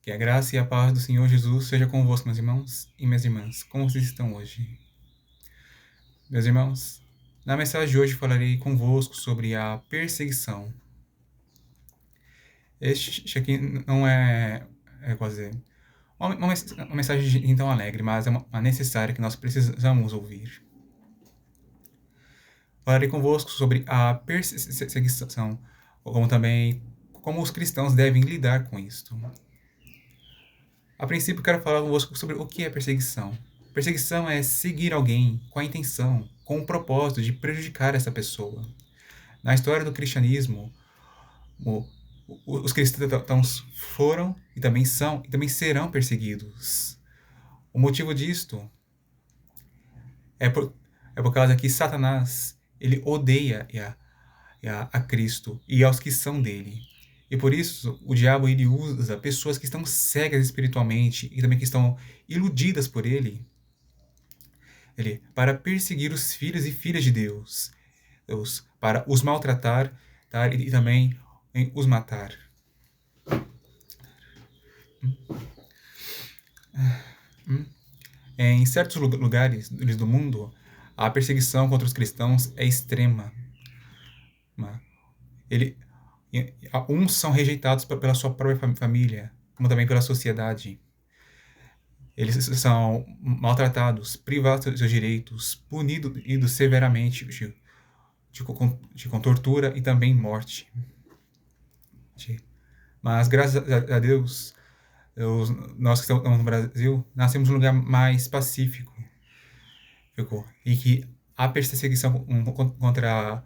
Que a graça e a paz do Senhor Jesus seja convosco, meus irmãos e minhas irmãs. Como vocês estão hoje? Meus irmãos, na mensagem de hoje falarei convosco sobre a perseguição. Este aqui não quase dizer, uma mensagem tão alegre, mas é uma necessária que nós precisamos ouvir. Falarei convosco sobre a perseguição, como também como os cristãos devem lidar com isto. A princípio, quero falar convosco sobre o que é perseguição. Perseguição é seguir alguém com a intenção, com o propósito de prejudicar essa pessoa. Na história do cristianismo, os cristãos foram e também são e também serão perseguidos. O motivo disto é por causa que Satanás ele odeia a Cristo e aos que são dele. E por isso o diabo ele usa pessoas que estão cegas espiritualmente e também que estão iludidas por ele para perseguir os filhos e filhas de Deus, para os maltratar, tá? E também os matar. Em certos lugares do mundo, a perseguição contra os cristãos é extrema. Uns são rejeitados pela sua própria família, como também pela sociedade. Eles são maltratados, privados dos seus direitos, punidos severamente com tortura e também morte. Mas graças a Deus, nós que estamos no Brasil, nascemos num lugar mais pacífico. E que a perseguição contra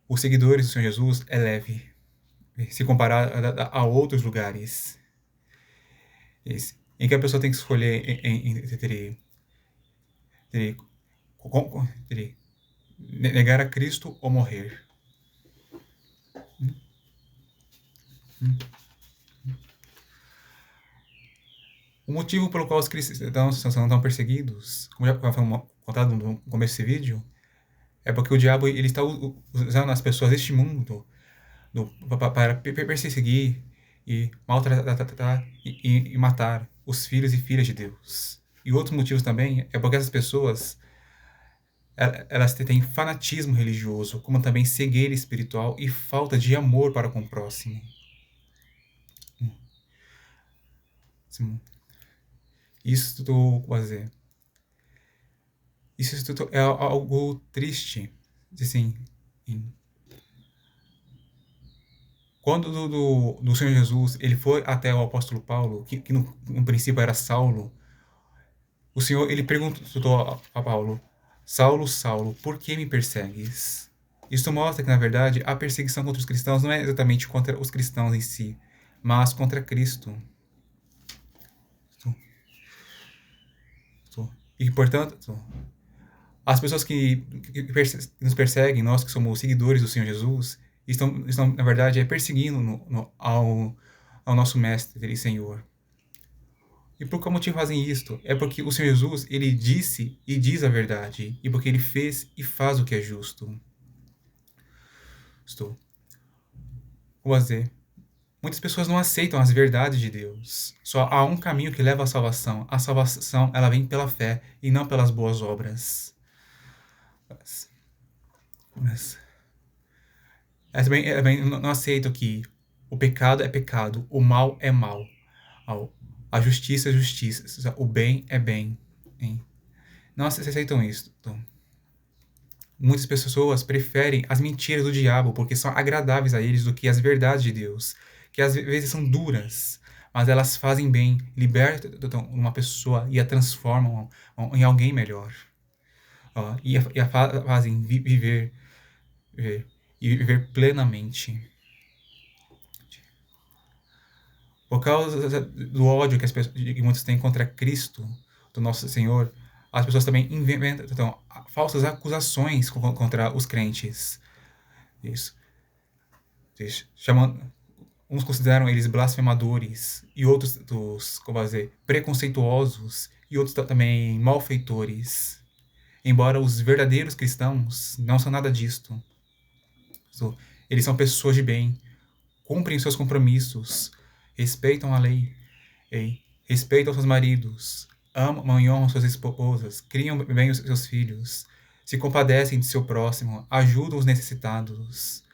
os seguidores do Senhor Jesus é leve, se comparado a outros lugares. Em que a pessoa tem que escolher entre negar a Cristo ou morrer. O motivo pelo qual os cristãos são tão perseguidos, como já foi contado no começo desse vídeo, é porque o diabo ele está usando as pessoas deste mundo para perseguir e maltratar e matar os filhos e filhas de Deus. E outros motivos também é porque essas pessoas elas têm fanatismo religioso, como também cegueira espiritual e falta de amor para com o próximo. Isso é algo triste, assim. Quando do Senhor Jesus ele foi até o apóstolo Paulo, que no princípio era Saulo, o Senhor ele perguntou a Paulo: Saulo, Saulo, por que me persegues? Isso mostra que, na verdade, a perseguição contra os cristãos não é exatamente contra os cristãos em si, mas contra Cristo. E, portanto, as pessoas que nos perseguem, nós que somos seguidores do Senhor Jesus, estão na verdade, perseguindo ao nosso Mestre e Senhor. E por qual motivo fazem isto? É porque o Senhor Jesus, ele disse e diz a verdade, e porque ele fez e faz o que é justo. Como dizer? Muitas pessoas não aceitam as verdades de Deus. Só há um caminho que leva à salvação. A salvação, ela vem pela fé e não pelas boas obras. Eu também não aceito que o pecado é pecado, o mal é mal, a justiça é justiça, o bem é bem. Hein? Não aceitam isso. Então, muitas pessoas preferem as mentiras do diabo porque são agradáveis a eles do que as verdades de Deus, que às vezes são duras, mas elas fazem bem, libertam uma pessoa e a transformam em alguém melhor. E a fazem viver plenamente. Por causa do ódio que muitos têm contra Cristo, do nosso Senhor, as pessoas também inventam falsas acusações contra os crentes. Isso. Uns consideram eles blasfemadores, e outros preconceituosos, e outros também malfeitores. Embora os verdadeiros cristãos não são nada disto. Eles são pessoas de bem, cumprem seus compromissos, respeitam a lei Respeitam seus maridos, amam e honram suas esposas, criam bem os seus filhos, se compadecem de seu próximo, ajudam os necessitados,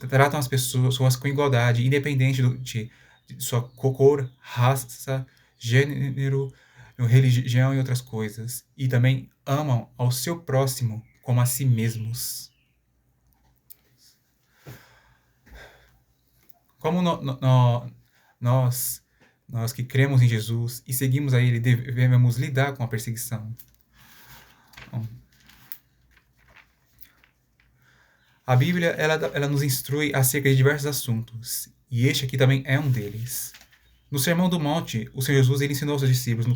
tratam as pessoas com igualdade, independente de sua cor, raça, gênero, religião e outras coisas. E também amam ao seu próximo como a si mesmos. Como nós, nós que cremos em Jesus e seguimos a Ele, devemos lidar com a perseguição. A Bíblia, ela nos instrui acerca de diversos assuntos, e este aqui também é um deles. No Sermão do Monte, o Senhor Jesus ele ensinou aos seus discípulos,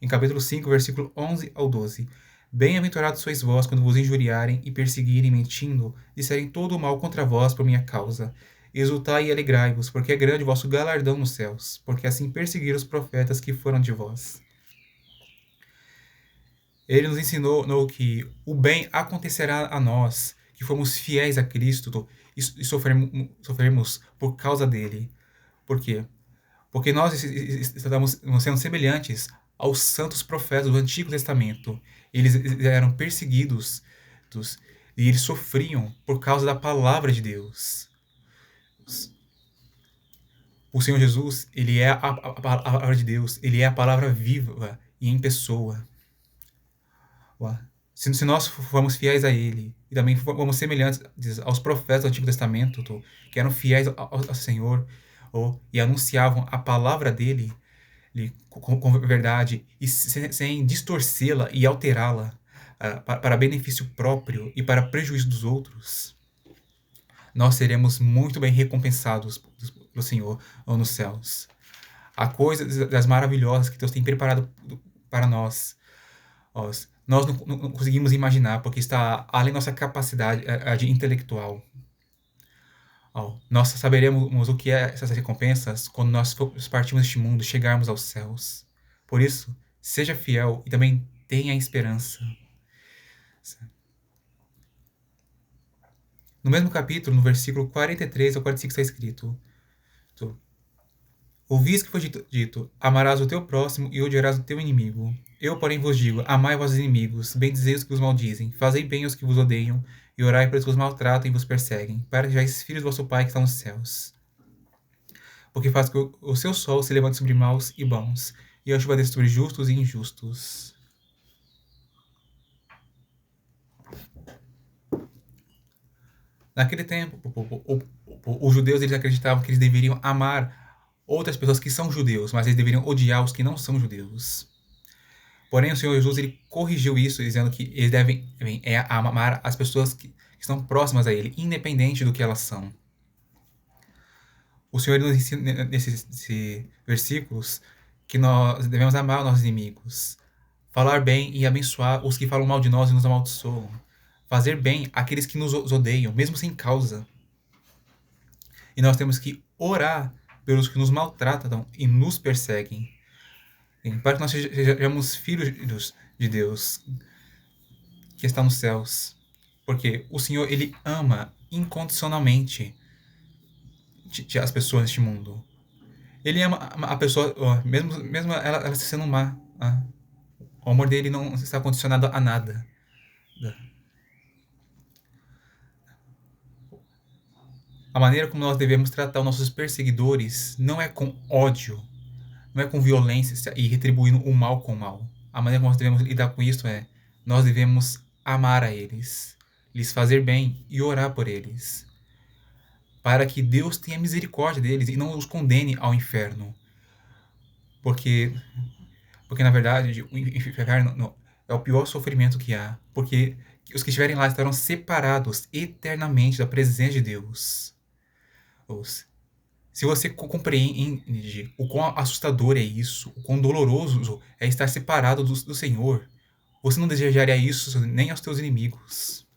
em capítulo 5, versículo 11 ao 12. Bem-aventurados sois vós quando vos injuriarem e perseguirem, mentindo, disserem todo o mal contra vós por minha causa. Exultai e alegrai-vos, porque é grande o vosso galardão nos céus, porque assim perseguiram os profetas que foram de vós. Ele nos ensinou que o bem acontecerá a nós, que fomos fiéis a Cristo e sofremos por causa dele. Por quê? Porque nós estamos sendo semelhantes aos santos profetas do Antigo Testamento. Eles eram perseguidos e eles sofriam por causa da palavra de Deus. O Senhor Jesus, ele é a palavra de Deus, ele é a palavra viva e em pessoa. Se nós formos fiéis a ele e também formos semelhantes aos profetas do Antigo Testamento, que eram fiéis ao Senhor e anunciavam a palavra dele com verdade e sem distorcê-la e alterá-la para benefício próprio e para prejuízo dos outros, nós seremos muito bem recompensados pelo Senhor nos céus. Há coisas das maravilhosas que Deus tem preparado para nós. Nós não conseguimos imaginar, porque está além da nossa capacidade intelectual. Nós saberemos o que é essas recompensas quando nós partirmos deste mundo e chegarmos aos céus. Por isso, seja fiel e também tenha esperança. No mesmo capítulo, no versículo 43 ao 45 está escrito: Ouvis que foi dito, amarás o teu próximo e odiarás o teu inimigo. Eu, porém, vos digo, amai vossos inimigos, bendizei os que vos maldizem, fazei bem aos que vos odeiam, e orai pelos que vos maltratam e vos perseguem, para que sejais filhos do vosso Pai que está nos céus. Porque faz que o seu sol se levante sobre maus e bons, e a chuva desça sobre justos e injustos. Naquele tempo, os judeus eles acreditavam que eles deveriam amar outras pessoas que são judeus, mas eles deveriam odiar os que não são judeus. Porém, o Senhor Jesus ele corrigiu isso, dizendo que eles devem amar as pessoas que estão próximas a Ele, independente do que elas são. O Senhor nos ensina nesses versículos que nós devemos amar os nossos inimigos, falar bem e abençoar os que falam mal de nós e nos amaldiçoam, fazer bem àqueles que nos odeiam, mesmo sem causa. E nós temos que orar pelos que nos maltratam e nos perseguem, para que nós sejamos filhos de Deus que está nos céus. Porque o Senhor, ele ama incondicionalmente as pessoas neste mundo. Ele ama a pessoa, mesmo ela sendo má. O amor dele não está condicionado a nada. A maneira como nós devemos tratar os nossos perseguidores não é com ódio, não é com violência e retribuindo o mal com o mal. A maneira como nós devemos lidar com isso é, nós devemos amar a eles, lhes fazer bem e orar por eles, para que Deus tenha misericórdia deles e não os condene ao inferno. Porque na verdade, o inferno é o pior sofrimento que há, porque os que estiverem lá estarão separados eternamente da presença de Deus. Se você compreende o quão assustador é isso, o quão doloroso é estar separado do Senhor, você não desejaria isso nem aos teus inimigos.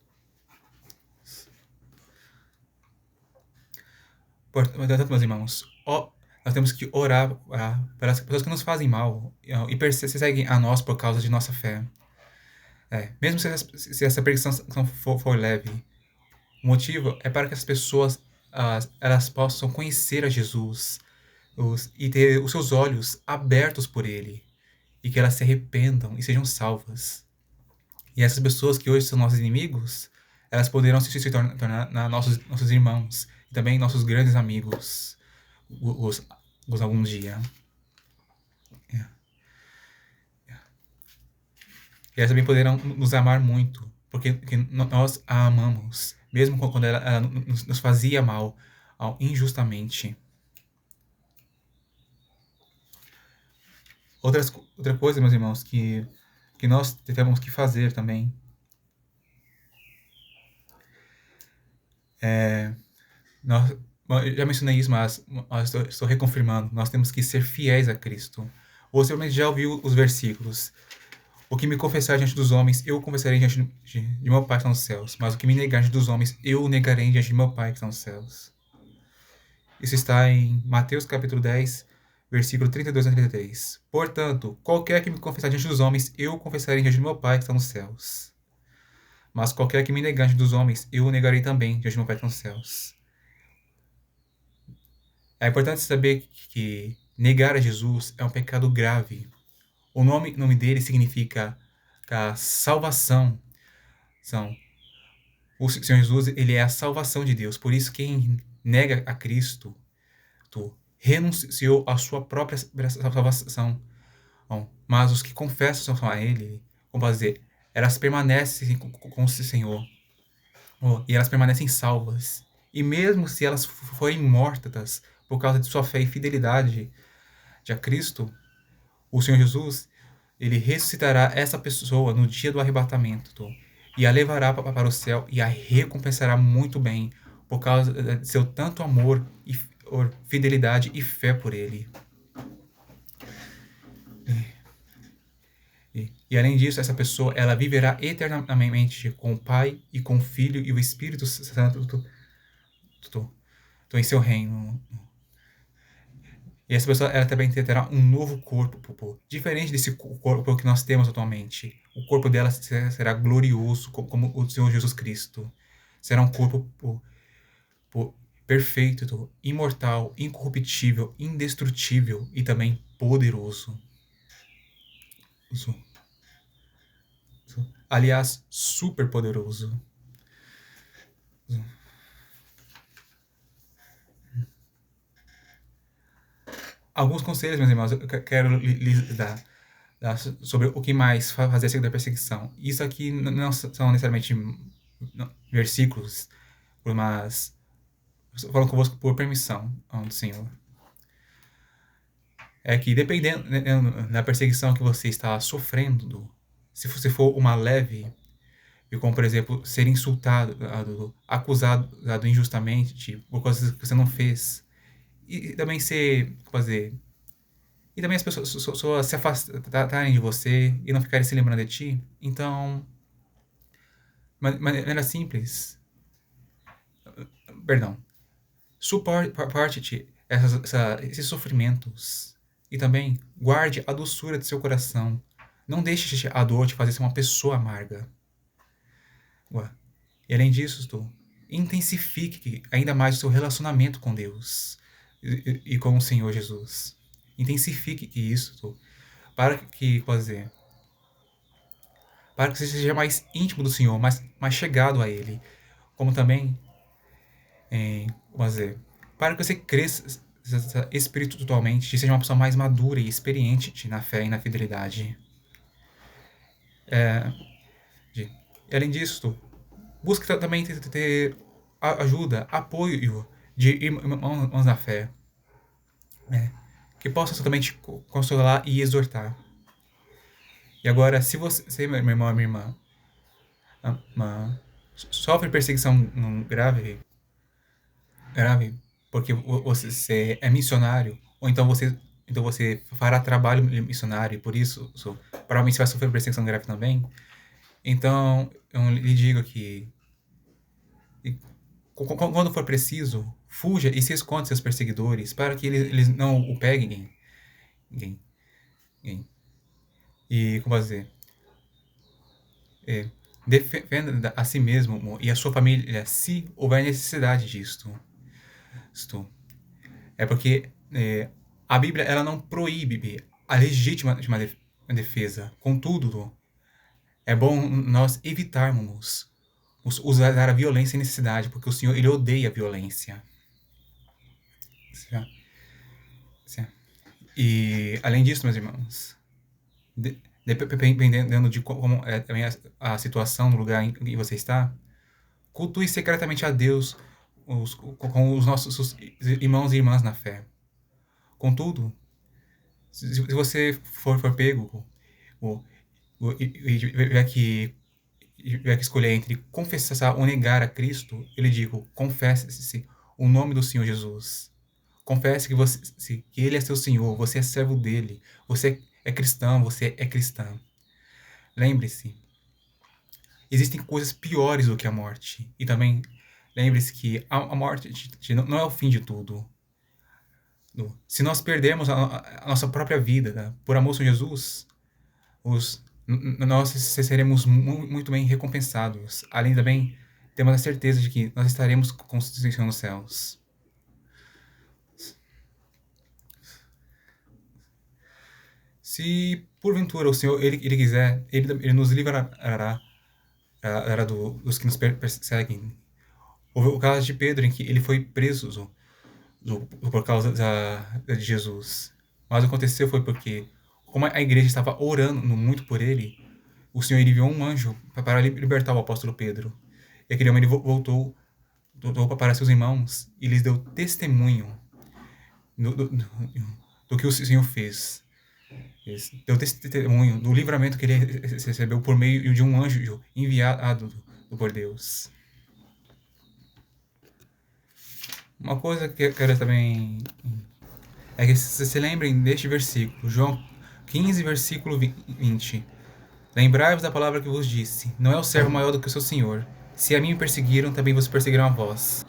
Portanto, meus irmãos, nós temos que orar pelas pessoas que nos fazem mal e perseguem a nós por causa de nossa fé. Mesmo se essa perseguição for leve, o motivo é para que as pessoas elas possam conhecer a Jesus, e ter os seus olhos abertos por Ele, e que elas se arrependam e sejam salvas. E essas pessoas que hoje são nossos inimigos, elas poderão se tornar nossos irmãos, e também nossos grandes amigos, os, os algum dia. E elas também poderão nos amar muito, porque nós a amamos, mesmo quando ela nos fazia mal, injustamente. Outra coisa, meus irmãos, que nós temos que fazer também nós, eu já mencionei isso, mas estou reconfirmando. Nós temos que ser fiéis a Cristo. Você realmente já ouviu os versículos. O que me confessar diante dos homens, eu confessarei diante de meu Pai que está nos céus. Mas o que me negar diante dos homens, eu o negarei diante de meu Pai que está nos céus. Isso está em Mateus capítulo 10, versículo 32 a 33. Portanto, qualquer que me confessar diante dos homens, eu o confessarei diante de meu Pai que está nos céus. Mas qualquer que me negar diante dos homens, eu o negarei também diante de meu Pai que está nos céus. É importante saber que negar a Jesus é um pecado grave. O nome dele significa a salvação. O Senhor Jesus, ele é a salvação de Deus. Por isso, quem nega a Cristo, renunciou à sua própria salvação. Bom, mas os que confessam a Ele, como dizer, elas permanecem com o Senhor. E elas permanecem salvas. E mesmo se elas forem mortas por causa de sua fé e fidelidade a Cristo, o Senhor Jesus, ele ressuscitará essa pessoa no dia do arrebatamento, e a levará para o céu e a recompensará muito bem por causa de seu tanto amor e fidelidade e fé por ele. E além disso, essa pessoa, ela viverá eternamente com o Pai e com o Filho e o Espírito Santo em seu reino. E essa pessoa, ela também terá um novo corpo, diferente desse corpo que nós temos atualmente. O corpo dela será glorioso, como o Senhor Jesus Cristo. Será um corpo perfeito, imortal, incorruptível, indestrutível e também poderoso. Aliás, super poderoso. Alguns conselhos, meus irmãos, eu quero lhes dar sobre o que mais fazer segundo a perseguição. Isso aqui não são necessariamente versículos, mas falando convosco por permissão do Senhor. É que dependendo da perseguição que você está sofrendo, se você for uma leve, como por exemplo ser insultado, acusado injustamente por coisas que você não fez, e também ser, fazer, e também as pessoas se afastarem de você e não ficarem se lembrando de ti. Então, maneira simples, perdão, suporte esses sofrimentos e também guarde a doçura de seu coração. Não deixe a dor te fazer ser uma pessoa amarga. E além disso, intensifique ainda mais o seu relacionamento com Deus e com o Senhor Jesus. Intensifique isso para que, para que você seja mais íntimo do Senhor, mais chegado a Ele. Como também, para que você cresça espiritualmente, seja uma pessoa mais madura e experiente na fé e na fidelidade. E além disso, busque também ter ajuda, apoio de irmãos na fé, que possam também te consolar e exortar. E agora, se você, meu irmão ou minha irmã, sofre perseguição grave, porque você é missionário, ou então você fará trabalho missionário, e por isso, provavelmente você vai sofrer perseguição grave também. Então, eu lhe digo que quando for preciso, fuja e se esconda de seus perseguidores, para que eles não o peguem. E, como dizer, defenda a si mesmo e a sua família, se houver necessidade disto. É porque A Bíblia, ela não proíbe a legítima de uma defesa. Contudo, é bom nós evitarmos usar a violência em necessidade, porque o Senhor, ele odeia a violência. Certo? Certo? E, além disso, meus irmãos, dependendo de como é também a situação no lugar em que você está, cultue secretamente a Deus com os nossos irmãos e irmãs na fé. Contudo, se você for pego e tiver que escolher entre confessar ou negar a Cristo, eu lhe digo, confesse-se o nome do Senhor Jesus. Confesse que Ele é seu Senhor, você é servo dele, você é cristão, você é cristã. Lembre-se, existem coisas piores do que a morte. E também lembre-se que a morte não é o fim de tudo. Se nós perdermos a nossa própria vida, né, por amor a Jesus, nós seremos muito bem recompensados. Além também, temos a certeza de que nós estaremos com o Senhor nos céus. Se porventura o Senhor ele quiser, ele nos livrará dos que nos perseguem. Houve o caso de Pedro, em que ele foi preso por causa de Jesus. Mas o que aconteceu foi porque, como a igreja estava orando muito por ele, o Senhor enviou um anjo para libertar o apóstolo Pedro. E aquele homem ele voltou para seus irmãos e lhes deu testemunho do que o Senhor fez. Deu testemunho do livramento que ele recebeu por meio de um anjo enviado por Deus. Uma coisa que eu quero também é que se lembrem deste versículo, João 15, versículo 20. Lembrai-vos da palavra que vos disse, não é o servo maior do que o seu senhor. Se a mim me perseguiram, também vos perseguirão a vós.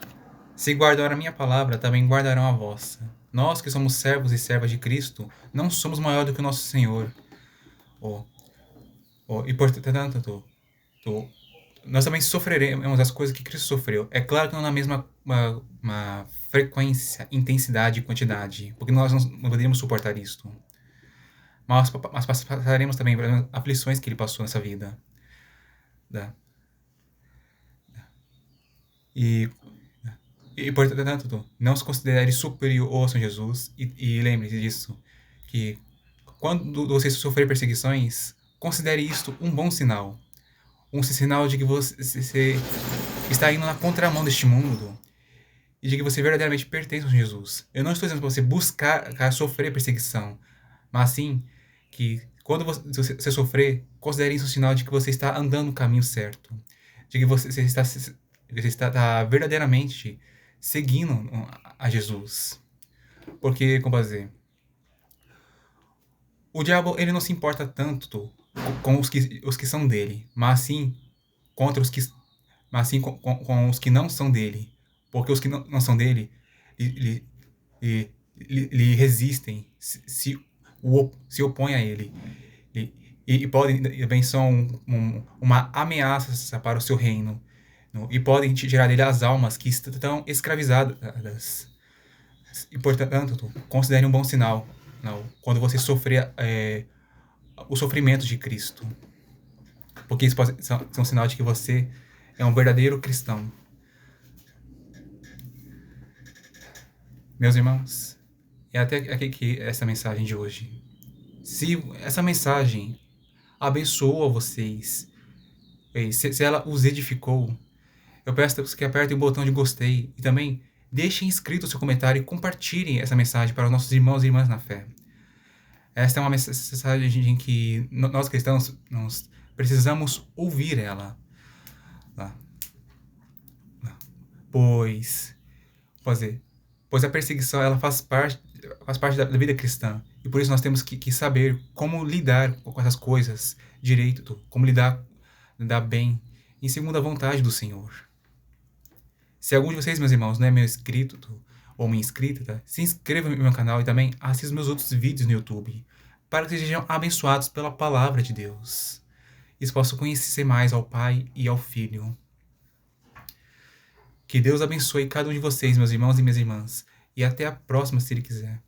Se guardaram a minha palavra, também guardarão a vossa. Nós que somos servos e servas de Cristo, não somos maior do que o nosso Senhor. E portanto, nós também sofreremos as coisas que Cristo sofreu. É claro que não na mesma uma frequência, intensidade e quantidade, porque nós não poderíamos suportar isto. Mas passaremos também por aflições que ele passou nessa vida. E portanto, não se considere superior ao Senhor Jesus. E lembre-se disso, que quando você sofrer perseguições, considere isto um bom sinal. Um sinal de que você está indo na contramão deste mundo e de que você verdadeiramente pertence a Jesus. Eu não estou dizendo para você buscar sofrer perseguição, mas sim que quando você sofrer, considere isso um sinal de que você está andando no caminho certo, de que você está verdadeiramente seguindo a Jesus. Porque, como dizer, o diabo ele não se importa tanto com os que são dele, mas sim contra os que, mas sim com os que não são dele, porque os que não são dele lhe resistem, se opõem a ele e podem também são uma ameaça para o seu reino, e podem tirar dele as almas que estão escravizadas. E portanto, considere um bom sinal quando você sofrer o sofrimento de Cristo, porque isso pode ser um sinal de que você é um verdadeiro cristão. Meus irmãos, é até aqui que essa mensagem de hoje. Se essa mensagem abençoou vocês, se ela os edificou, eu peço que apertem o botão de gostei e também deixem escrito o seu comentário e compartilhem essa mensagem para os nossos irmãos e irmãs na fé. Esta é uma mensagem em que nós cristãos nós precisamos ouvir ela. Pois a perseguição ela faz parte da vida cristã. E por isso nós temos que saber como lidar com essas coisas direito, como lidar bem, em segundo a vontade do Senhor. Se algum de vocês, meus irmãos, não é meu inscrito ou minha inscrita, se inscreva no meu canal e também assista meus outros vídeos no YouTube, para que sejam abençoados pela palavra de Deus. E possam conhecer mais ao Pai e ao Filho. Que Deus abençoe cada um de vocês, meus irmãos e minhas irmãs. E até a próxima, se Ele quiser.